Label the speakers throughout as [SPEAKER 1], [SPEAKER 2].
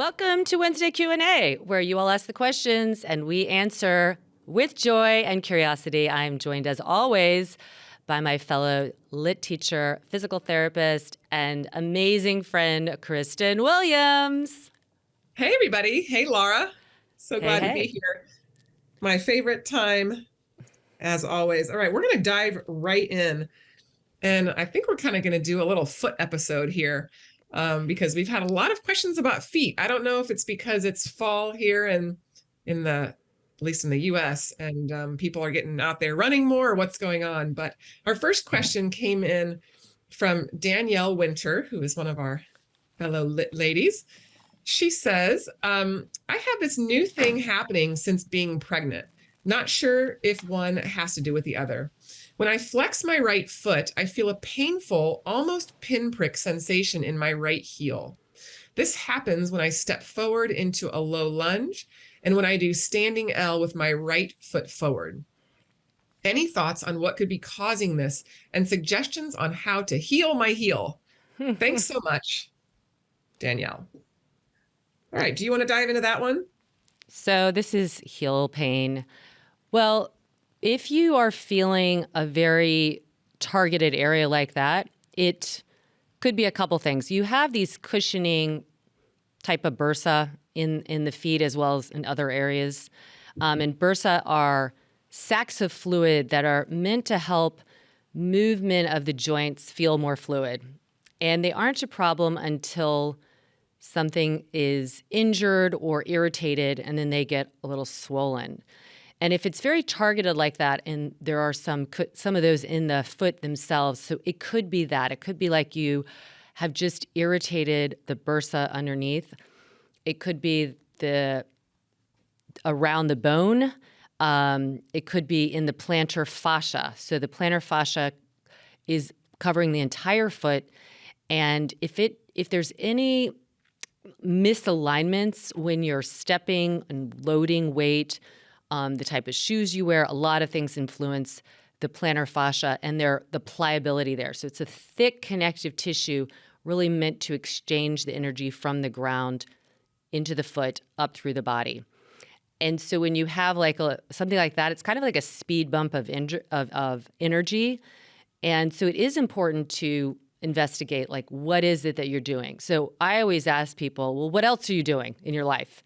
[SPEAKER 1] Welcome to Wednesday Q&A, where you all ask the questions and we answer with joy and curiosity. I'm joined as always by my fellow lit teacher, physical therapist, and amazing friend, Kristen Williams.
[SPEAKER 2] Hey, everybody. Hey, Laura. So
[SPEAKER 1] Hey,
[SPEAKER 2] glad to be
[SPEAKER 1] hey.
[SPEAKER 2] here. My favorite time, as always. All right, we're going to dive right in. And I think we're kind of going to do a little foot episode here because we've had a lot of questions about feet. I don't know if it's because it's fall here and at least in the US, and people are getting out there running more or what's going on. But our first question came in from Danielle Winter, who is one of our fellow lit ladies. She says, I have this new thing happening since being pregnant. Not sure if one has to do with the other. When I flex my right foot, I feel a painful, almost pinprick sensation in my right heel. This happens when I step forward into a low lunge and when I do standing L with my right foot forward. Any thoughts on what could be causing this and suggestions on how to heal my heel? Thanks so much, Danielle. All right. Do you want to dive into that one?
[SPEAKER 1] So this is heel pain. Well, if you are feeling a very targeted area like that, it could be a couple things. You have these cushioning type of bursa in the feet as well as in other areas. And bursa are sacs of fluid that are meant to help movement of the joints feel more fluid. And they aren't a problem until something is injured or irritated, and then they get a little swollen. And if it's very targeted like that, and there are some of those in the foot themselves, so it could be that. It could be like you have just irritated the bursa underneath. It could be around the bone. It could be in the plantar fascia. So the plantar fascia is covering the entire foot, and if there's any misalignments when you're stepping and loading weight, the type of shoes you wear, a lot of things influence the plantar fascia and the pliability there. So it's a thick connective tissue really meant to exchange the energy from the ground into the foot up through the body. And so when you have something like that, it's kind of like a speed bump of energy. And so it is important to investigate, what is it that you're doing? So I always ask people, well, what else are you doing in your life?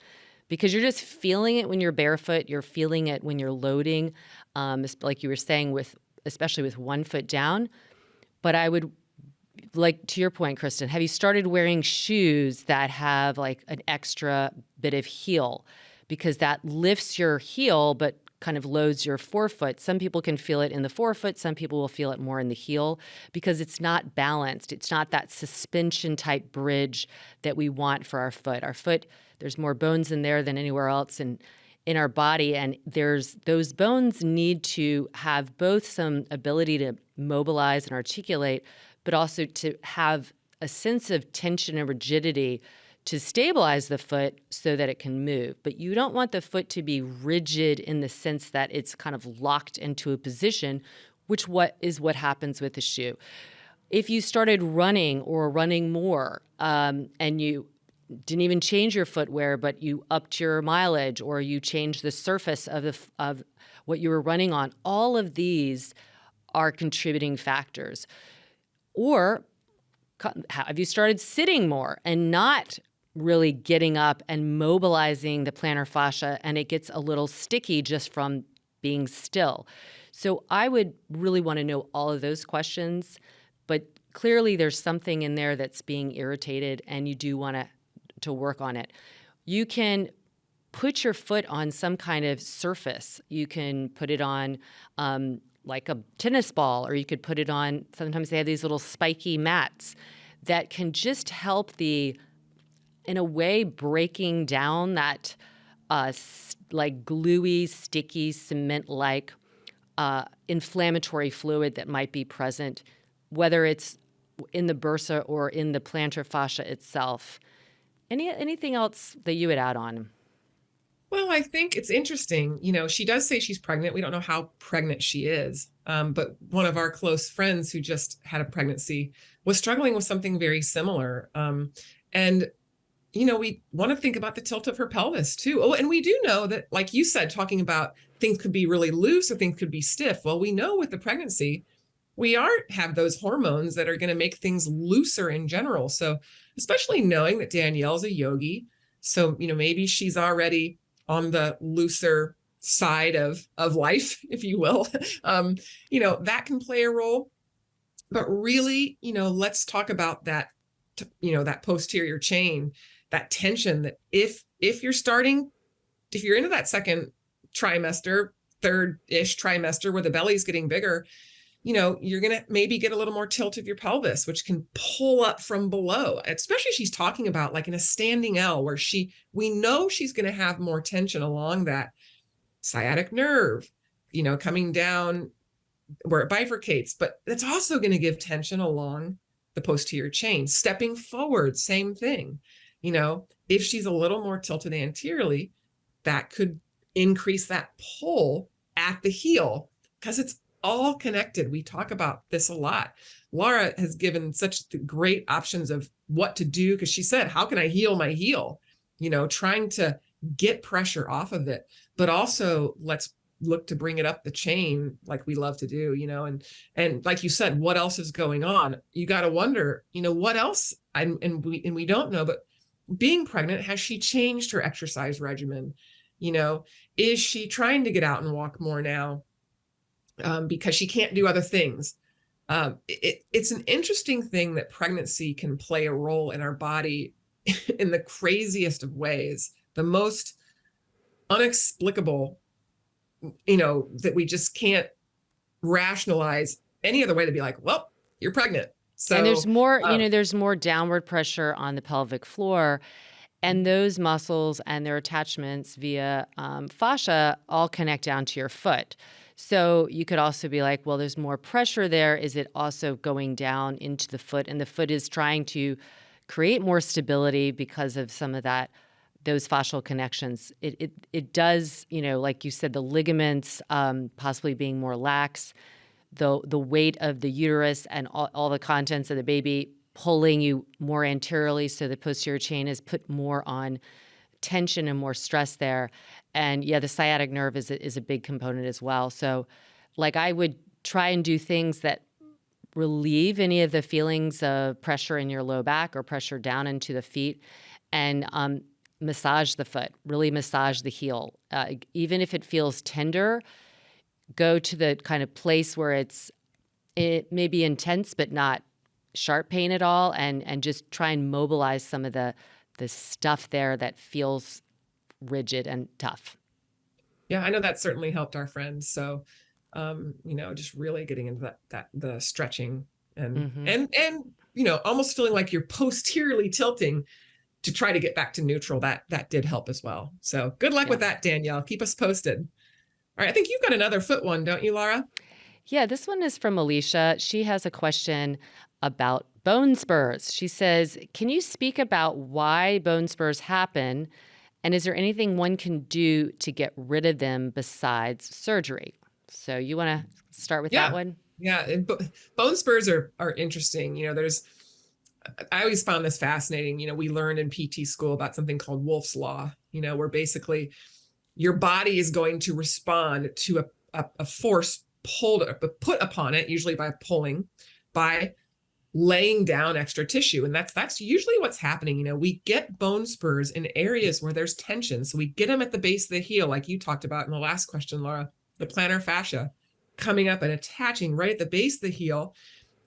[SPEAKER 1] Because you're just feeling it when you're barefoot. You're feeling it when you're loading, like you were saying, especially with one foot down. But I would, to your point, Kristen, have you started wearing shoes that have an extra bit of heel? Because that lifts your heel, but kind of loads your forefoot. Some people can feel it in the forefoot. Some people will feel it more in the heel because it's not balanced. It's not that suspension type bridge that we want for our foot. Our foot, there's more bones in there than anywhere else in our body. And those bones need to have both some ability to mobilize and articulate, but also to have a sense of tension and rigidity to stabilize the foot so that it can move. But you don't want the foot to be rigid in the sense that it's kind of locked into a position, which is what happens with the shoe. If you started running or running more, and you didn't even change your footwear, but you upped your mileage or you changed the surface of what you were running on, all of these are contributing factors. Or have you started sitting more and not really getting up and mobilizing the plantar fascia, and it gets a little sticky just from being still? So I would really want to know all of those questions, but clearly there's something in there that's being irritated and you do want to work on it. You can put your foot on some kind of surface. You can put it on like a tennis ball, or you could put it on, sometimes they have these little spiky mats that can just help in a way, breaking down that gluey, sticky, cement-like inflammatory fluid that might be present, whether it's in the bursa or in the plantar fascia itself. Anything else that you would add on?
[SPEAKER 2] Well, I think it's interesting. She does say she's pregnant. We don't know how pregnant she is. But one of our close friends who just had a pregnancy was struggling with something very similar. And we want to think about the tilt of her pelvis too. Oh, and we do know that, like you said, talking about things could be really loose or things could be stiff. Well, we know with the pregnancy, we have those hormones that are going to make things looser in general. So especially knowing that Danielle's a yogi, so maybe she's already on the looser side of life, if you will. That can play a role. But really, let's talk about that, that posterior chain, that tension, that if you're into that second trimester, third-ish trimester where the belly's getting bigger, you're going to maybe get a little more tilt of your pelvis, which can pull up from below, especially she's talking about like in a standing L where we know she's going to have more tension along that sciatic nerve, coming down where it bifurcates, but it's also going to give tension along the posterior chain. Stepping forward, same thing. If she's a little more tilted anteriorly, that could increase that pull at the heel because it's all connected. We talk about this a lot. Laura has given such great options of what to do because she said, how can I heal my heel? Trying to get pressure off of it, but also let's look to bring it up the chain like we love to do, and like you said, what else is going on? You got to wonder, what else? And we don't know, but being pregnant, has she changed her exercise regimen? Is she trying to get out and walk more now because she can't do other things? It's an interesting thing that pregnancy can play a role in our body in the craziest of ways, the most inexplicable, that we just can't rationalize any other way to be like, well, you're pregnant. So,
[SPEAKER 1] and there's more, there's more downward pressure on the pelvic floor, and those muscles and their attachments via fascia all connect down to your foot. So you could also be like, well, there's more pressure there. Is it also going down into the foot? And the foot is trying to create more stability because of some of those fascial connections. It does, like you said, the ligaments possibly being more lax, the weight of the uterus and all the contents of the baby pulling you more anteriorly, so the posterior chain is put more on tension and more stress there. And yeah, the sciatic nerve is a big component as well. So like I would try and do things that relieve any of the feelings of pressure in your low back or pressure down into the feet, and massage the foot, really massage the heel. Even if it feels tender, go to the kind of place where it may be intense but not sharp pain at all, and just try and mobilize some of the stuff there that feels rigid and tough.
[SPEAKER 2] Yeah, I know that certainly helped our friends. So, just really getting into that the stretching and almost feeling like you're posteriorly tilting to try to get back to neutral. That did help as well. So good luck with that, Danielle. Keep us posted. All right, I think you've got another foot one, don't you, Laura?
[SPEAKER 1] Yeah, this one is from Alicia. She has a question about bone spurs. She says, can you speak about why bone spurs happen? And is there anything one can do to get rid of them besides surgery? So you want to start with that one?
[SPEAKER 2] Yeah, and bone spurs are interesting. I always found this fascinating. We learned in PT school about something called Wolff's Law, where basically your body is going to respond to a force put upon it, usually by laying down extra tissue. And that's usually what's happening. We get bone spurs in areas where there's tension. So we get them at the base of the heel, like you talked about in the last question, Laura, the plantar fascia coming up and attaching right at the base of the heel.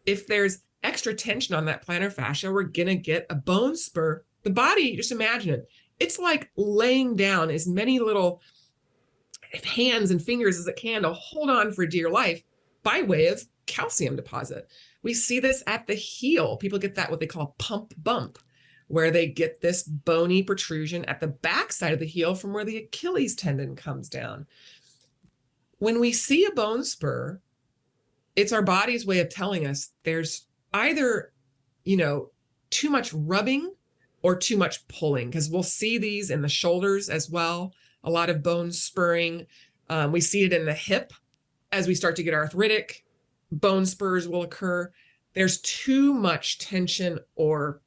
[SPEAKER 2] If there's extra tension on that plantar fascia, we're going to get a bone spur. The body, just imagine it. It's like laying down as many little hands and fingers as it can to hold on for dear life by way of calcium deposit. We see this at the heel. People get that, what they call pump bump, where they get this bony protrusion at the backside of the heel from where the Achilles tendon comes down. When we see a bone spur, it's our body's way of telling us there's either, too much rubbing or too much pulling, because we'll see these in the shoulders as well. A lot of bone spurring. We see it in the hip as we start to get arthritic. Bone spurs will occur. There's too much tension or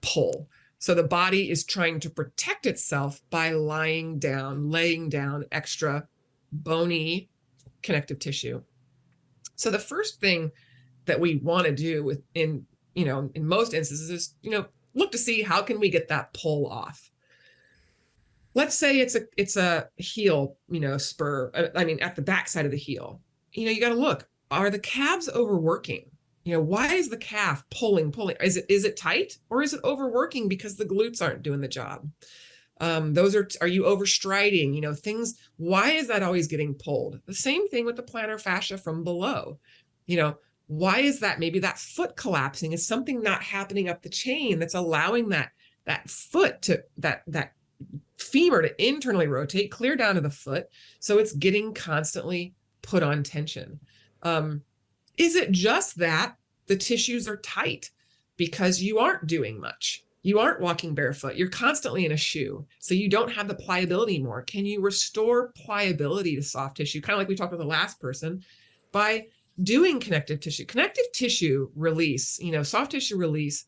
[SPEAKER 2] pull. So the body is trying to protect itself by laying down extra bony connective tissue. So the first thing that we want to do in most instances is, look to see how can we get that pull off. Let's say it's a heel, spur. I mean, at the backside of the heel, you got to look, are the calves overworking? Why is the calf pulling? Is it tight, or is it overworking because the glutes aren't doing the job? Are you overstriding? Things, why is that always getting pulled? The same thing with the plantar fascia from below. Why is that? Maybe that foot collapsing is something not happening up the chain that's allowing that foot to, that femur to internally rotate clear down to the foot. So it's getting constantly put on tension. Is it just that the tissues are tight because you aren't doing much? You aren't walking barefoot. You're constantly in a shoe. So you don't have the pliability anymore. Can you restore pliability to soft tissue? Kind of like we talked with the last person, by doing connective tissue release, soft tissue release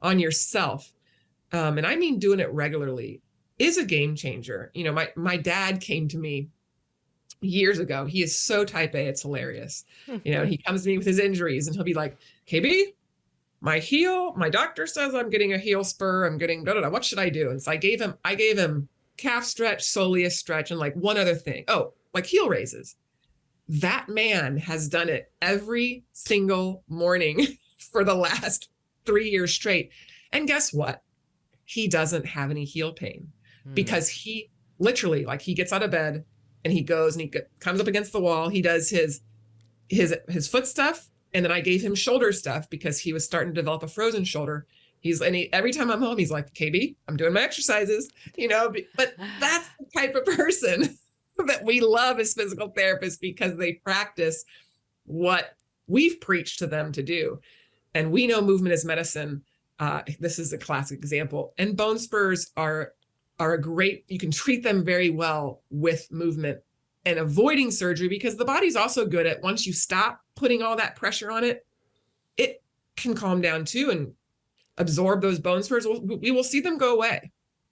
[SPEAKER 2] on yourself. And I mean, doing it regularly is a game changer. My dad came to me years ago. He is so type A, it's hilarious. He comes to me with his injuries and he'll be like, KB, my heel, my doctor says I'm getting a heel spur. I'm getting what should I do? And so I gave him calf stretch, soleus stretch, and like one other thing. Oh, like heel raises. That man has done it every single morning for the last 3 years straight. And guess what? He doesn't have any heel pain because he literally, like, he gets out of bed and he goes and he comes up against the wall. He does his foot stuff. And then I gave him shoulder stuff because he was starting to develop a frozen shoulder. Every time I'm home, he's like, KB, I'm doing my exercises, but that's the type of person that we love as physical therapists, because they practice what we've preached to them to do. And we know movement is medicine. This is a classic example. And bone spurs are a great, you can treat them very well with movement and avoiding surgery, because the body's also good at, once you stop putting all that pressure on it, it can calm down too and absorb those bone spurs. We will see them go away.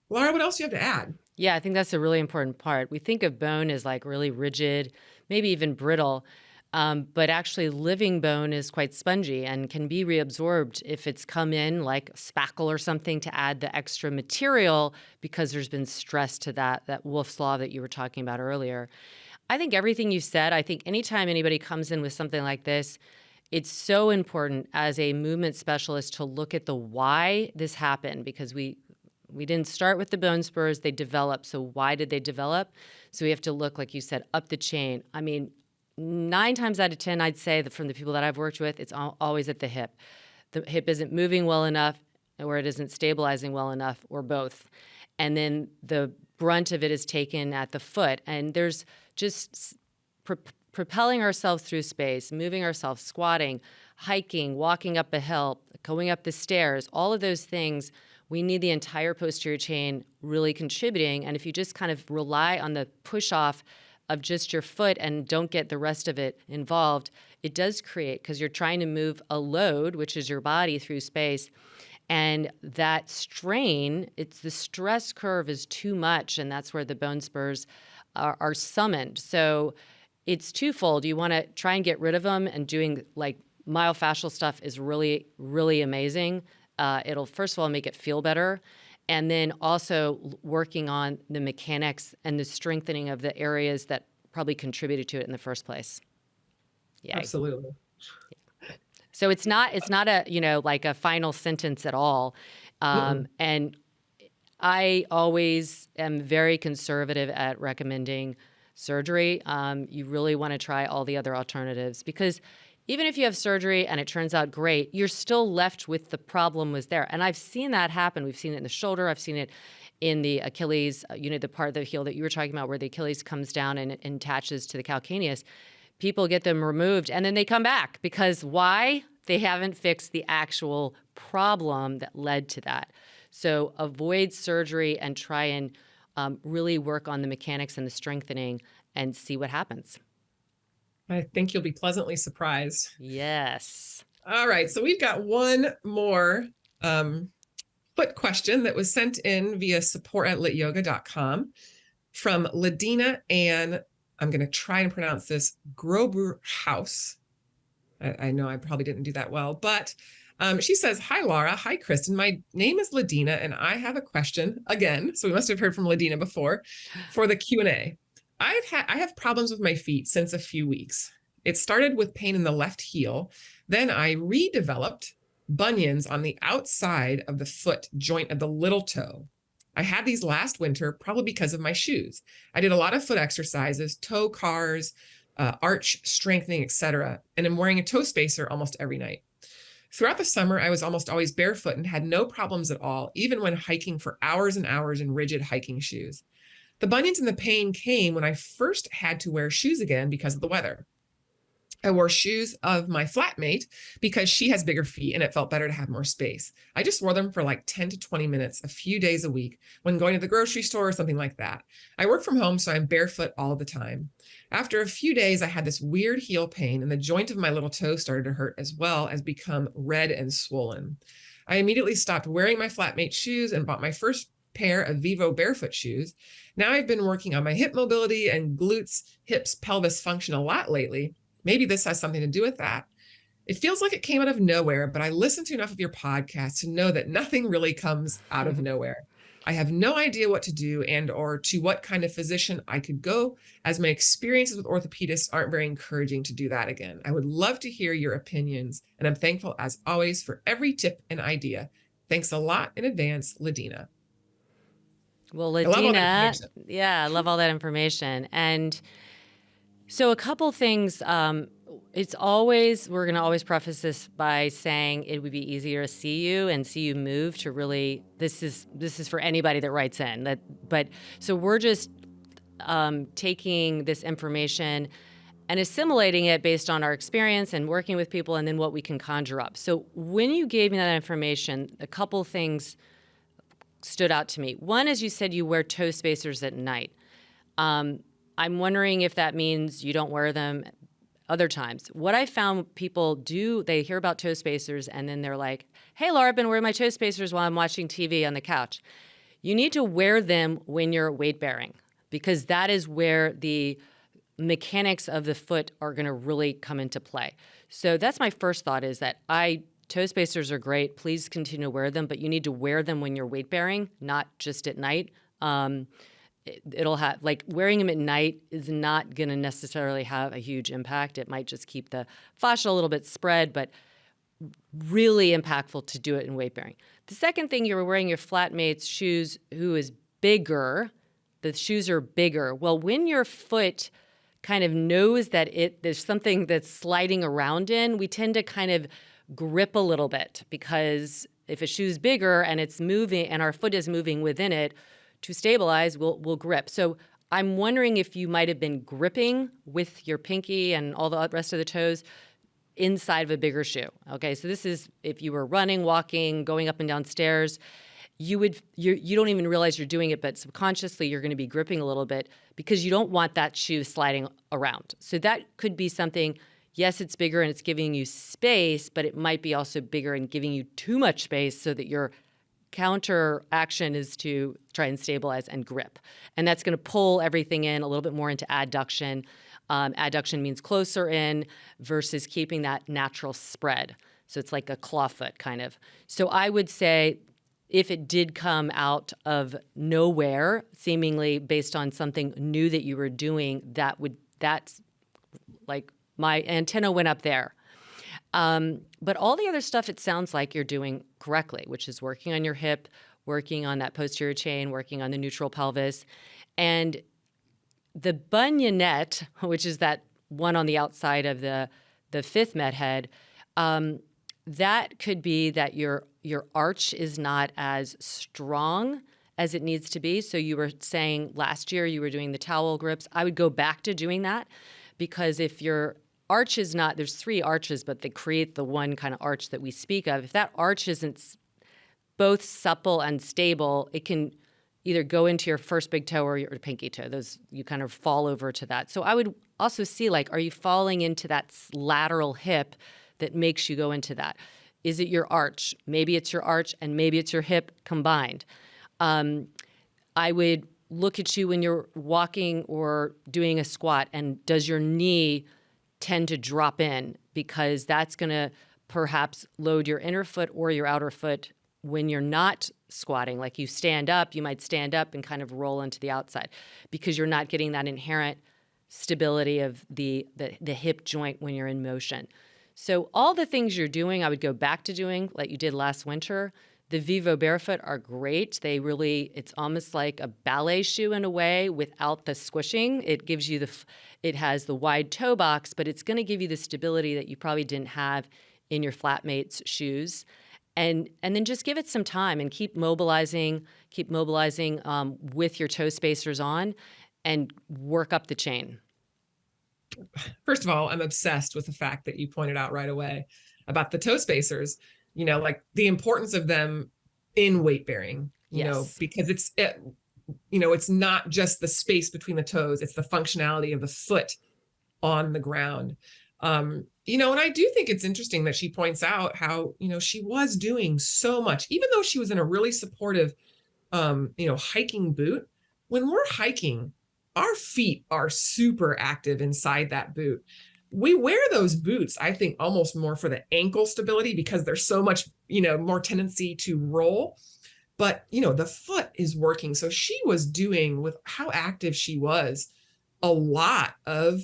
[SPEAKER 2] Laura, what else do you have to add?
[SPEAKER 1] Yeah, I think that's a really important part. We think of bone as like really rigid, maybe even brittle, but actually living bone is quite spongy and can be reabsorbed if it's come in like spackle or something to add the extra material because there's been stress to that Wolff's Law that you were talking about earlier. I think everything you said, I think anytime anybody comes in with something like this, it's so important as a movement specialist to look at the why this happened, because we didn't start with the bone spurs, they developed. So why did they develop? So we have to look, like you said, up the chain. I mean, 9 times out of 10, I'd say that from the people that I've worked with, it's always at the hip. The hip isn't moving well enough, or it isn't stabilizing well enough, or both. And then the brunt of it is taken at the foot. And there's just propelling ourselves through space, moving ourselves, squatting, hiking, walking up a hill, going up the stairs, all of those things. We need the entire posterior chain really contributing. And if you just kind of rely on the push-off of just your foot and don't get the rest of it involved, it does create, because you're trying to move a load, which is your body, through space. And that strain, the stress curve is too much, and that's where the bone spurs are summoned. So it's twofold. You want to try and get rid of them, and doing like myofascial stuff is really, really amazing. It'll, first of all, make it feel better. And then also working on the mechanics and the strengthening of the areas that probably contributed to it in the first place. Yeah.
[SPEAKER 2] Absolutely.
[SPEAKER 1] So it's not a, like a final sentence at all. And I always am very conservative at recommending surgery. You really want to try all the other alternatives, because even if you have surgery and it turns out great, you're still left with the problem was there. And I've seen that happen. We've seen it in the shoulder. I've seen it in the Achilles, the part of the heel that you were talking about where the Achilles comes down and attaches to the calcaneus. People get them removed and then they come back, because why? They haven't fixed the actual problem that led to that. So avoid surgery and try and really work on the mechanics and the strengthening and see what happens.
[SPEAKER 2] I think you'll be pleasantly surprised.
[SPEAKER 1] Yes.
[SPEAKER 2] All right. So we've got one more foot question that was sent in via support@lityoga.com from Ladina and I'm going to try and pronounce this Grober House. I know I probably didn't do that well, but she says, "Hi, Laura. Hi, Kristen. My name is Ladina, and I have a question again." So we must have heard from Ladina before for the Q&A. I have problems with my feet since a few weeks. It started with pain in the left heel. Then I redeveloped bunions on the outside of the foot joint of the little toe. I had these last winter, probably because of my shoes. I did a lot of foot exercises, toe cars, arch strengthening, etc. And I'm wearing a toe spacer almost every night. Throughout the summer, I was almost always barefoot and had no problems at all, even when hiking for hours and hours in rigid hiking shoes. The bunions and the pain came when I first had to wear shoes again because of the weather. I wore shoes of my flatmate because she has bigger feet and it felt better to have more space. I just wore them for like 10 to 20 minutes, a few days a week when going to the grocery store or something like that. I work from home, so I'm barefoot all the time. After a few days, I had this weird heel pain and the joint of my little toe started to hurt as well as become red and swollen. I immediately stopped wearing my flatmate shoes and bought my first pair of Vivo barefoot shoes. Now I've been working on my hip mobility and glutes, hips, pelvis function a lot lately. Maybe this has something to do with that. It feels like it came out of nowhere, but I listened to enough of your podcasts to know that nothing really comes out of nowhere. I have no idea what to do and or to what kind of physician I could go, as my experiences with orthopedists aren't very encouraging to do that again. I would love to hear your opinions, and I'm thankful as always for every tip and idea. Thanks a lot in advance, Ladina.
[SPEAKER 1] Well, Ladina, I love all that information. And so a couple things, we're going to always preface this by saying it would be easier to see you and see you move to really, this is for anybody that writes in. So we're just taking this information and assimilating it based on our experience and working with people and then what we can conjure up. So when you gave me that information, a couple things stood out to me. One is you said you wear toe spacers at night. I'm wondering if that means you don't wear them other times. What I found people do, they hear about toe spacers and then they're like, "Hey, Laura, I've been wearing my toe spacers while I'm watching TV on the couch." You need to wear them when you're weight bearing because that is where the mechanics of the foot are going to really come into play. So that's my first thought is that toe spacers are great. Please continue to wear them, but you need to wear them when you're weight bearing, not just at night. It'll have, like, wearing them at night is not going to necessarily have a huge impact. It might just keep the fascia a little bit spread, but really impactful to do it in weight bearing. The second thing, you were wearing your flatmate's shoes, who is bigger. The shoes are bigger. Well, when your foot kind of knows that there's something that's sliding around in, we tend to kind of grip a little bit because if a shoe's bigger and it's moving and our foot is moving within it, to stabilize, we'll grip. So I'm wondering if you might have been gripping with your pinky and all the rest of the toes inside of a bigger shoe. Okay, so this is if you were running, walking, going up and down stairs, you don't even realize you're doing it, but subconsciously you're going to be gripping a little bit because you don't want that shoe sliding around. So that could be something. Yes, it's bigger and it's giving you space, but it might be also bigger and giving you too much space so that your counter action is to try and stabilize and grip. And that's going to pull everything in a little bit more into adduction. Adduction means closer in versus keeping that natural spread. So it's like a claw foot kind of. So I would say if it did come out of nowhere, seemingly based on something new that you were doing, that's like my antenna went up there. But all the other stuff, it sounds like you're doing correctly, which is working on your hip, working on that posterior chain, working on the neutral pelvis. And the bunionette, which is that one on the outside of the fifth met head, that could be that your arch is not as strong as it needs to be. So you were saying last year you were doing the towel grips. I would go back to doing that because if your arch is not, there's three arches, but they create the one kind of arch that we speak of. If that arch isn't both supple and stable, it can either go into your first big toe or your pinky toe. Those, you kind of fall over to that. So I would also see, like, are you falling into that lateral hip that makes you go into that? Is it your arch? Maybe it's your arch and maybe it's your hip combined. I would look at you when you're walking or doing a squat, and does your knee tend to drop in? Because that's going to perhaps load your inner foot or your outer foot when you're not squatting. Like you stand up, you might stand up and kind of roll into the outside because you're not getting that inherent stability of the hip joint when you're in motion. So all the things you're doing, I would go back to doing like you did last winter. The Vivo barefoot are great. It's almost like a ballet shoe in a way without the squishing. It gives you it has the wide toe box, but it's going to give you the stability that you probably didn't have in your flatmates shoes. And then just give it some time and keep mobilizing with your toe spacers on and work up the chain.
[SPEAKER 2] First of all, I'm obsessed with the fact that you pointed out right away about the toe spacers, like the importance of them in weight bearing, because it's not just the space between the toes, it's the functionality of the foot on the ground. And I do think it's interesting that she points out how, she was doing so much, even though she was in a really supportive, hiking boot. When we're hiking, our feet are super active inside that boot. We wear those boots, I think, almost more for the ankle stability because there's so much, more tendency to roll. But, the foot is working. So she was doing, with how active she was, a lot of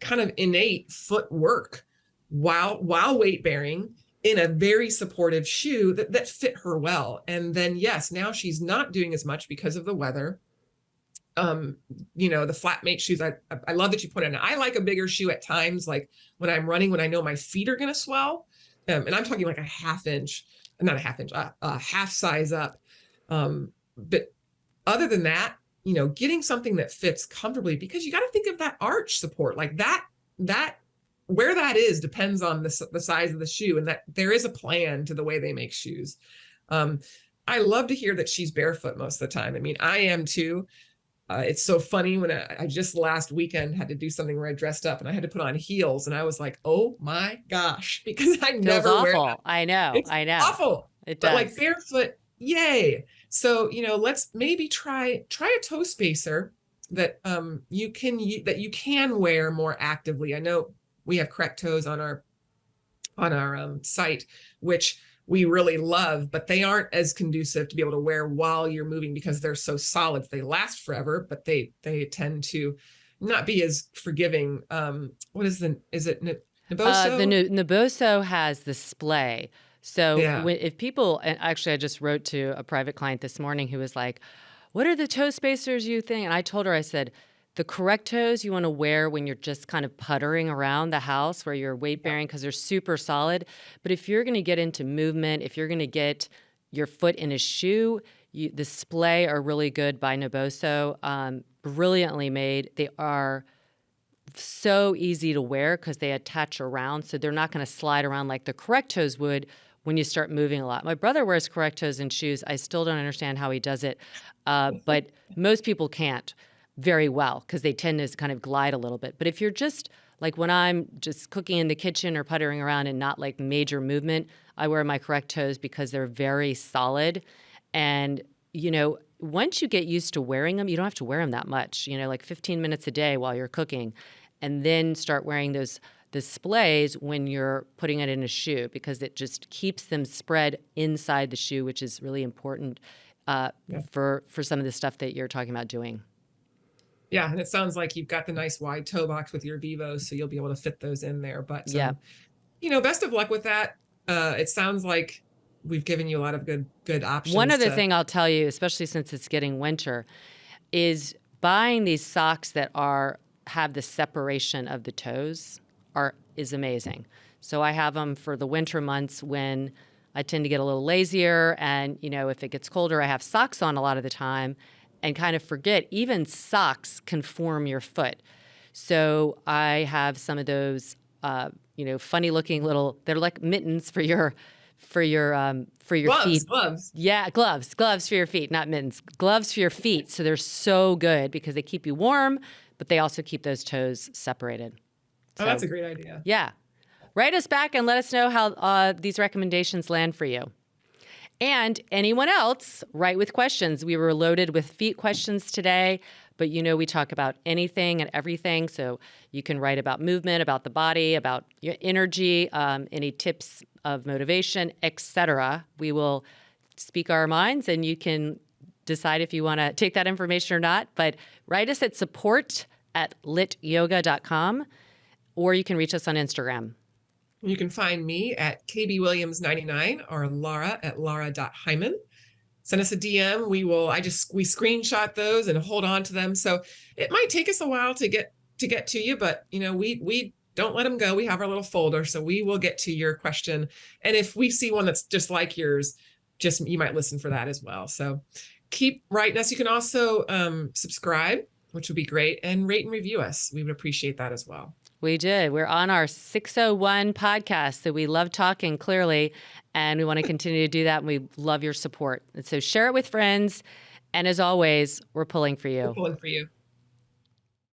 [SPEAKER 2] kind of innate foot work while weight bearing in a very supportive shoe that fit her well. And then, yes, now she's not doing as much because of the weather. The flatmate shoes, I love that you put in. I like a bigger shoe at times, like when I'm running, when I know my feet are going to swell. And I'm talking like a half size up. But other than that, getting something that fits comfortably, because you got to think of that arch support, like that where that is depends on the size of the shoe, and that there is a plan to the way they make shoes. I love to hear that she's barefoot most of the time. I mean, I am too. It's so funny when I just last weekend had to do something where I dressed up and I had to put on heels, and I was like, oh my gosh, because I never wear them.
[SPEAKER 1] I know.
[SPEAKER 2] It's awful.
[SPEAKER 1] It
[SPEAKER 2] does. But like barefoot, yay. So, let's maybe try a toe spacer that you can wear more actively. I know we have Correct Toes on our site, which we really love, but they aren't as conducive to be able to wear while you're moving because they're so solid. They last forever, but they tend to not be as forgiving. Is it Naboso?
[SPEAKER 1] The Naboso has the splay. So if people, and actually I just wrote to a private client this morning who was like, what are the toe spacers you think? And I told her, I said, the Correct Toes you want to wear when you're just kind of puttering around the house where you're weight bearing because they're super solid. But if you're going to get into movement, if you're going to get your foot in a shoe, the splay are really good by Naboso. Brilliantly made. They are so easy to wear because they attach around, so they're not going to slide around like the Correct Toes would when you start moving a lot. My brother wears Correct Toes in shoes. I still don't understand how he does it, but most people can't very well because they tend to kind of glide a little bit. But if you're just like when I'm just cooking in the kitchen or puttering around and not like major movement, I wear my Correct Toes because they're very solid. And, once you get used to wearing them, you don't have to wear them that much, like 15 minutes a day while you're cooking, and then start wearing the splays when you're putting it in a shoe because it just keeps them spread inside the shoe, which is really important for some of the stuff that you're talking about doing.
[SPEAKER 2] Yeah, and it sounds like you've got the nice wide toe box with your Vivos, so you'll be able to fit those in there. But, best of luck with that. It sounds like we've given you a lot of good options.
[SPEAKER 1] One other thing I'll tell you, especially since it's getting winter, is buying these socks that have the separation of the toes is amazing. So I have them for the winter months when I tend to get a little lazier, and, if it gets colder, I have socks on a lot of the time. And kind of forget, even socks can form your foot. So I have some of those, funny looking they're like mittens for your feet.
[SPEAKER 2] Gloves.
[SPEAKER 1] Yeah, gloves for your feet, not mittens. Gloves for your feet. So they're so good because they keep you warm, but they also keep those toes separated.
[SPEAKER 2] Oh, that's a great idea.
[SPEAKER 1] Yeah. write us back and let us know how these recommendations land for you. And anyone else, write with questions. We were loaded with feet questions today, but we talk about anything and everything. So you can write about movement, about the body, about your energy, any tips of motivation, etc. We will speak our minds, and you can decide if you want to take that information or not. But write us at support@lityoga.com, or you can reach us on Instagram.
[SPEAKER 2] You can find me at kbwilliams99 or Laura at laura.hyman. Send us a DM. We screenshot those and hold on to them. So it might take us a while to get to you, but we don't let them go. We have our little folder, so we will get to your question. And if we see one that's just like yours, you might listen for that as well. So keep writing us. You can also subscribe, which would be great, and rate and review us. We would appreciate that as well.
[SPEAKER 1] We did. We're on our 601 podcast, so we love talking, clearly, and we want to continue to do that, and we love your support. And so share it with friends, and as always, we're pulling for you.
[SPEAKER 2] We're pulling for you.